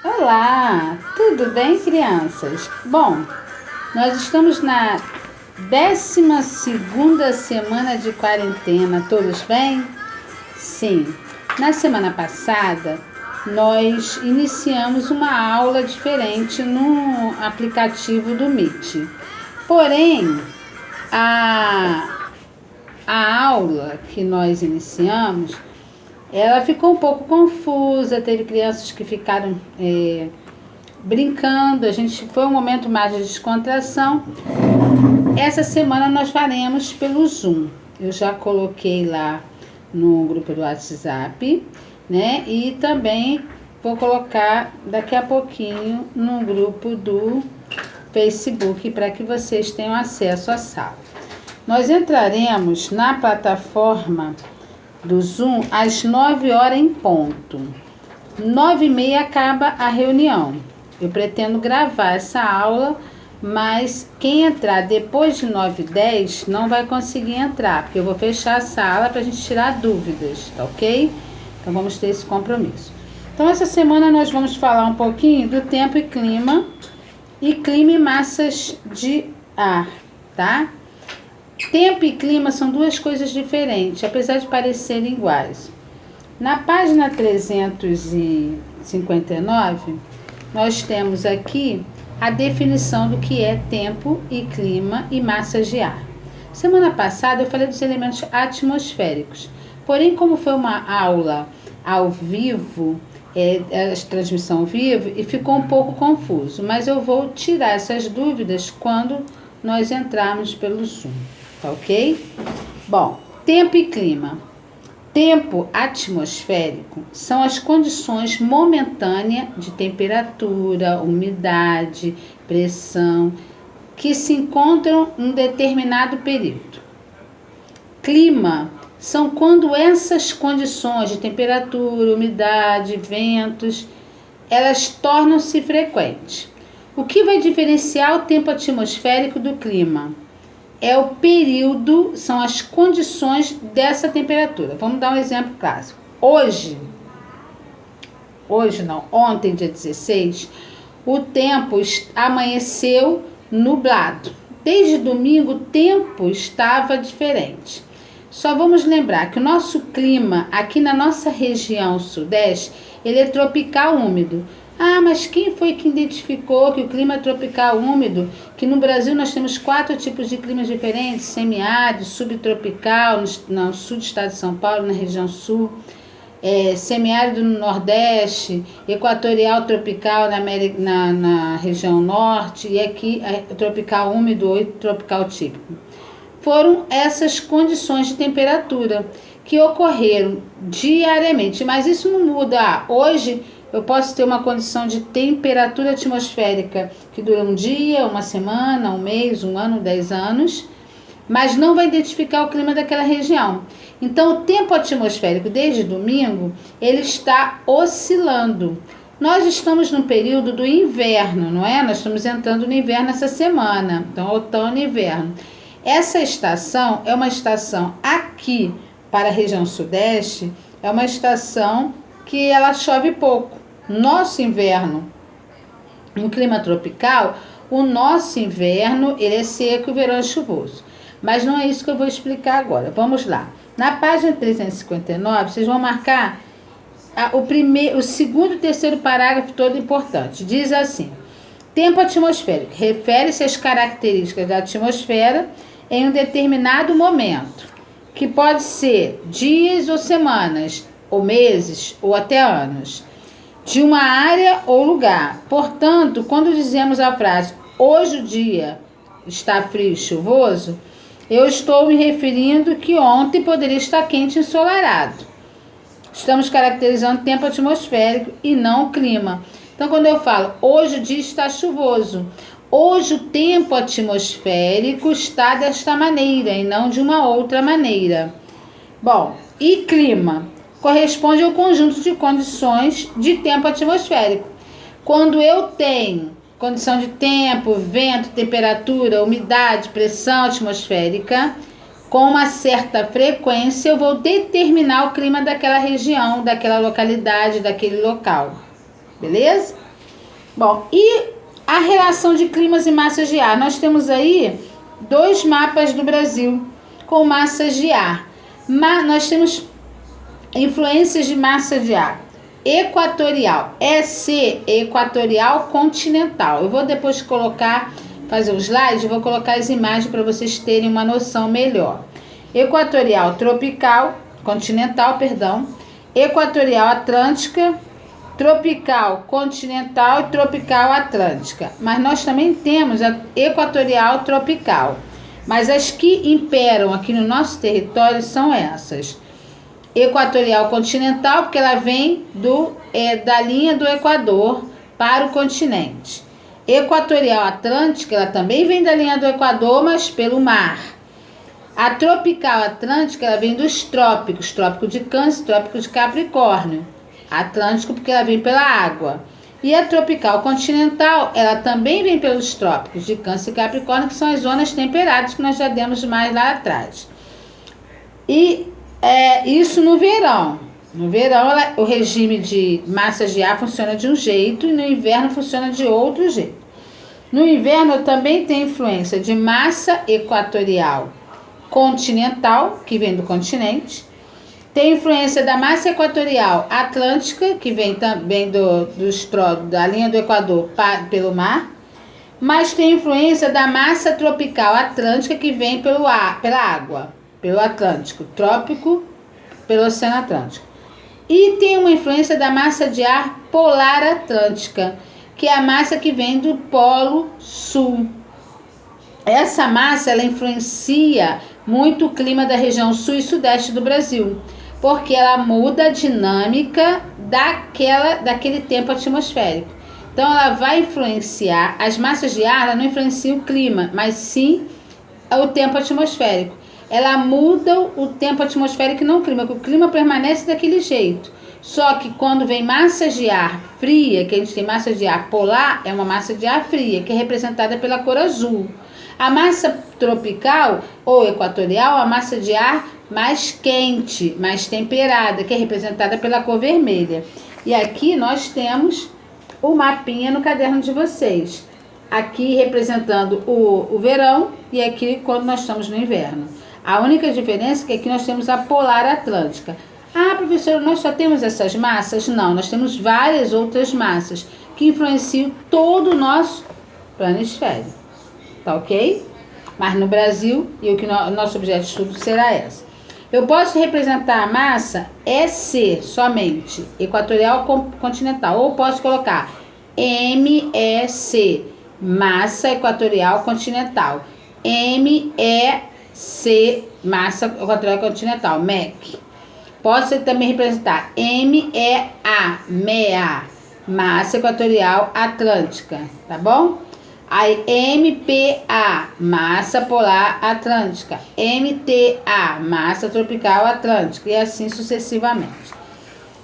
Olá, tudo bem, crianças? Bom, nós estamos na 12ª semana de quarentena, todos bem? Sim, na semana passada nós iniciamos uma aula diferente no aplicativo do Meet. Porém, a aula que nós iniciamos, ela ficou um pouco confusa, teve crianças que ficaram brincando, foi um momento mais de descontração. Essa semana nós faremos pelo Zoom. Eu já coloquei lá no grupo do WhatsApp, né? E também vou colocar daqui a pouquinho no grupo do Facebook para que vocês tenham acesso à sala. Nós entraremos na plataforma do Zoom às 9 horas em ponto. 9h30 acaba a reunião. Eu pretendo gravar essa aula, mas quem entrar depois de 9h10 não vai conseguir entrar, porque eu vou fechar a sala para a gente tirar dúvidas, tá ok? Então vamos ter esse compromisso. Então essa semana nós vamos falar um pouquinho do tempo e clima e massas de ar, tá? Tempo e clima são duas coisas diferentes, apesar de parecerem iguais. Na página 359, nós temos aqui a definição do que é tempo e clima e massas de ar. Semana passada eu falei dos elementos atmosféricos, porém como foi uma aula ao vivo, a transmissão ao vivo, e ficou um pouco confuso, mas eu vou tirar essas dúvidas quando nós entrarmos pelo Zoom. Tá ok? Bom, tempo e clima. Tempo atmosférico são as condições momentâneas de temperatura, umidade, pressão que se encontram em um determinado período. Clima são quando essas condições de temperatura, umidade, ventos, elas tornam-se frequentes. O que vai diferenciar o tempo atmosférico do clima? É o período, são as condições dessa temperatura. Vamos dar um exemplo clássico. Ontem, dia 16, o tempo amanheceu nublado. Desde domingo, o tempo estava diferente. Só vamos lembrar que o nosso clima, aqui na nossa região sudeste, ele é tropical úmido. Ah, mas quem foi que identificou que o clima é tropical úmido, que no Brasil nós temos 4 tipos de climas diferentes, semiárido, subtropical, no sul do estado de São Paulo, na região sul, semiárido no Nordeste, equatorial tropical na região norte, e aqui tropical úmido ou tropical típico. Foram essas condições de temperatura que ocorreram diariamente, mas isso não muda. Hoje eu posso ter uma condição de temperatura atmosférica que dura um dia, uma semana, um mês, um ano, 10 anos, mas não vai identificar o clima daquela região. Então, o tempo atmosférico desde domingo, ele está oscilando. Nós estamos no período do inverno, não é? Nós estamos entrando no inverno essa semana, então outono e inverno. Essa estação é uma estação aqui para a região sudeste, é uma estação que ela chove pouco. Nosso inverno, no clima tropical, o nosso inverno ele é seco e o verão é chuvoso. Mas não é isso que eu vou explicar agora. Vamos lá. Na página 359, vocês vão marcar o segundo e terceiro parágrafo todo importante. Diz assim: tempo atmosférico refere-se às características da atmosfera em um determinado momento, que pode ser dias ou semanas, ou meses, ou até anos, de uma área ou lugar. Portanto, quando dizemos a frase hoje o dia está frio e chuvoso, eu estou me referindo que ontem poderia estar quente e ensolarado. Estamos caracterizando o tempo atmosférico e não o clima. Então, quando eu falo hoje o dia está chuvoso, hoje o tempo atmosférico está desta maneira e não de uma outra maneira. Bom, e clima? Corresponde ao conjunto de condições de tempo atmosférico. Quando eu tenho condição de tempo, vento, temperatura, umidade, pressão atmosférica, com uma certa frequência, eu vou determinar o clima daquela região, daquela localidade, daquele local. Beleza? Bom, e a relação de climas e massas de ar? Nós temos aí 2 mapas do Brasil com massas de ar. Nós temos influências de massa de ar equatorial, EC, equatorial continental. Eu vou depois fazer os slides, eu vou colocar as imagens para vocês terem uma noção melhor. Equatorial tropical, continental, perdão, equatorial atlântica, tropical continental e tropical atlântica. Mas nós também temos a equatorial tropical. Mas as que imperam aqui no nosso território são essas. Equatorial continental, porque ela vem da linha do Equador para o continente. Equatorial atlântica, ela também vem da linha do Equador, mas pelo mar. A tropical atlântica, ela vem dos trópicos, trópico de Câncer, trópico de Capricórnio. Atlântico, porque ela vem pela água. E a tropical continental, ela também vem pelos trópicos de Câncer e Capricórnio, que são as zonas temperadas, que nós já demos mais lá atrás. E isso no verão. No verão, o regime de massas de ar funciona de um jeito e no inverno funciona de outro jeito. No inverno também tem influência de massa equatorial continental, que vem do continente. Tem influência da massa equatorial atlântica, que vem também da linha do Equador pelo mar. Mas tem influência da massa tropical atlântica, que vem pela água, pelo Atlântico, trópico, pelo Oceano Atlântico. E tem uma influência da massa de ar polar atlântica, que é a massa que vem do Polo Sul. Essa massa, ela influencia muito o clima da região sul e sudeste do Brasil, porque ela muda a dinâmica daquele tempo atmosférico. Então, ela vai influenciar, as massas de ar, ela não influencia o clima, mas sim o tempo atmosférico. Ela muda o tempo atmosférico e não o clima, porque o clima permanece daquele jeito. Só que quando vem massas de ar fria, que a gente tem massa de ar polar, é uma massa de ar fria, que é representada pela cor azul. A massa tropical ou equatorial é a massa de ar mais quente, mais temperada, que é representada pela cor vermelha. E aqui nós temos o mapinha no caderno de vocês. Aqui representando o verão e aqui quando nós estamos no inverno. A única diferença é que aqui nós temos a polar atlântica. Ah, professora, nós só temos essas massas? Não, nós temos várias outras massas que influenciam todo o nosso planisfério. Tá ok? Mas no Brasil, e o nosso objeto de estudo será essa. Eu posso representar a massa EC somente, equatorial continental, ou posso colocar MEC, massa equatorial continental, MEC, massa equatorial continental, MEC. Posso também representar MEA, massa equatorial atlântica, tá bom? Aí MPA, massa polar atlântica, MTA, massa tropical atlântica, e assim sucessivamente.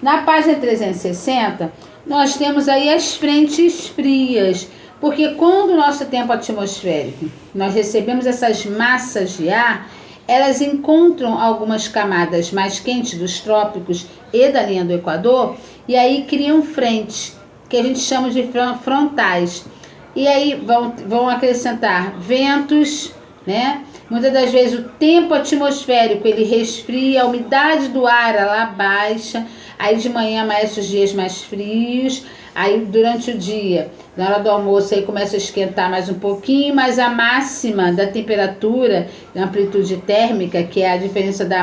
Na página 360, nós temos aí as frentes frias, porque quando o nosso tempo atmosférico, nós recebemos essas massas de ar, elas encontram algumas camadas mais quentes dos trópicos e da linha do Equador, e aí criam frentes, que a gente chama de frontais. E aí vão acrescentar ventos, né? Muitas das vezes o tempo atmosférico ele resfria, a umidade do ar ela baixa, aí de manhã amanhece os dias mais frios, aí durante o dia, na hora do almoço, aí começa a esquentar mais um pouquinho, mas a máxima da temperatura, da amplitude térmica, que é a diferença da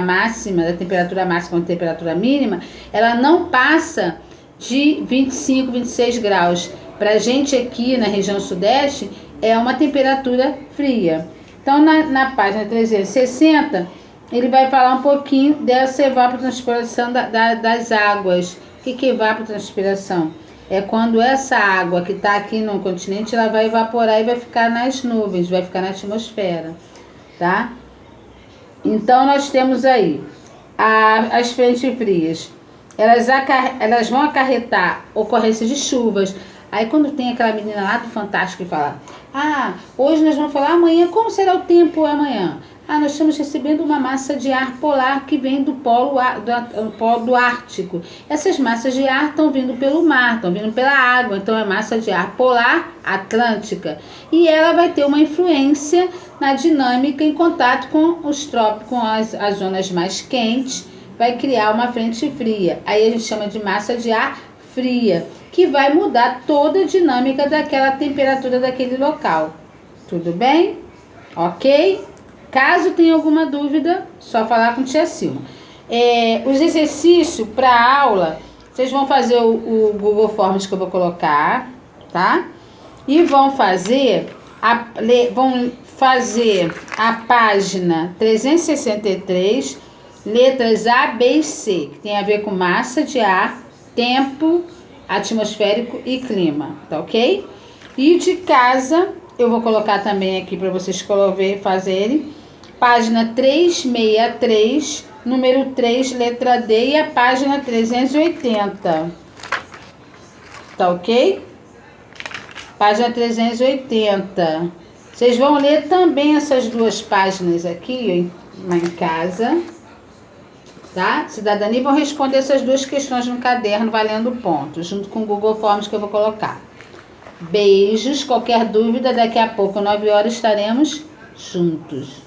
temperatura máxima com a temperatura mínima, ela não passa de 25, 26 graus. Para a gente aqui na região sudeste, é uma temperatura fria. Então, na página 360, ele vai falar um pouquinho dessa evapotranspiração das águas. O que é evapotranspiração? É quando essa água que está aqui no continente, ela vai evaporar e vai ficar nas nuvens, vai ficar na atmosfera, tá? Então, nós temos aí as frentes frias. Elas vão acarretar ocorrência de chuvas. Aí quando tem aquela menina lá do Fantástico que fala, hoje nós vamos falar amanhã, como será o tempo amanhã? Ah, nós estamos recebendo uma massa de ar polar que vem do polo ártico. Essas massas de ar estão vindo pelo mar, estão vindo pela água, então é massa de ar polar atlântica. E ela vai ter uma influência na dinâmica em contato com os trópicos, com as zonas mais quentes, vai criar uma frente fria. Aí a gente chama de massa de ar fria, que vai mudar toda a dinâmica daquela temperatura daquele local. Tudo bem? Ok? Caso tenha alguma dúvida, só falar com tia Silma. Os exercícios para a aula, vocês vão fazer o Google Forms que eu vou colocar, tá? E vão fazer a página 363, letras A, B e C, que tem a ver com massa de ar, tempo atmosférico e clima, tá ok? E de casa, eu vou colocar também aqui para vocês fazerem. Página 363, número 3, letra D, e a página 380. Tá ok? Página 380. Vocês vão ler também essas duas páginas aqui em casa. Tá? Cidadania, vão responder essas duas questões no caderno, valendo pontos, junto com o Google Forms que eu vou colocar. Beijos, qualquer dúvida, daqui a pouco, 9 horas, estaremos juntos.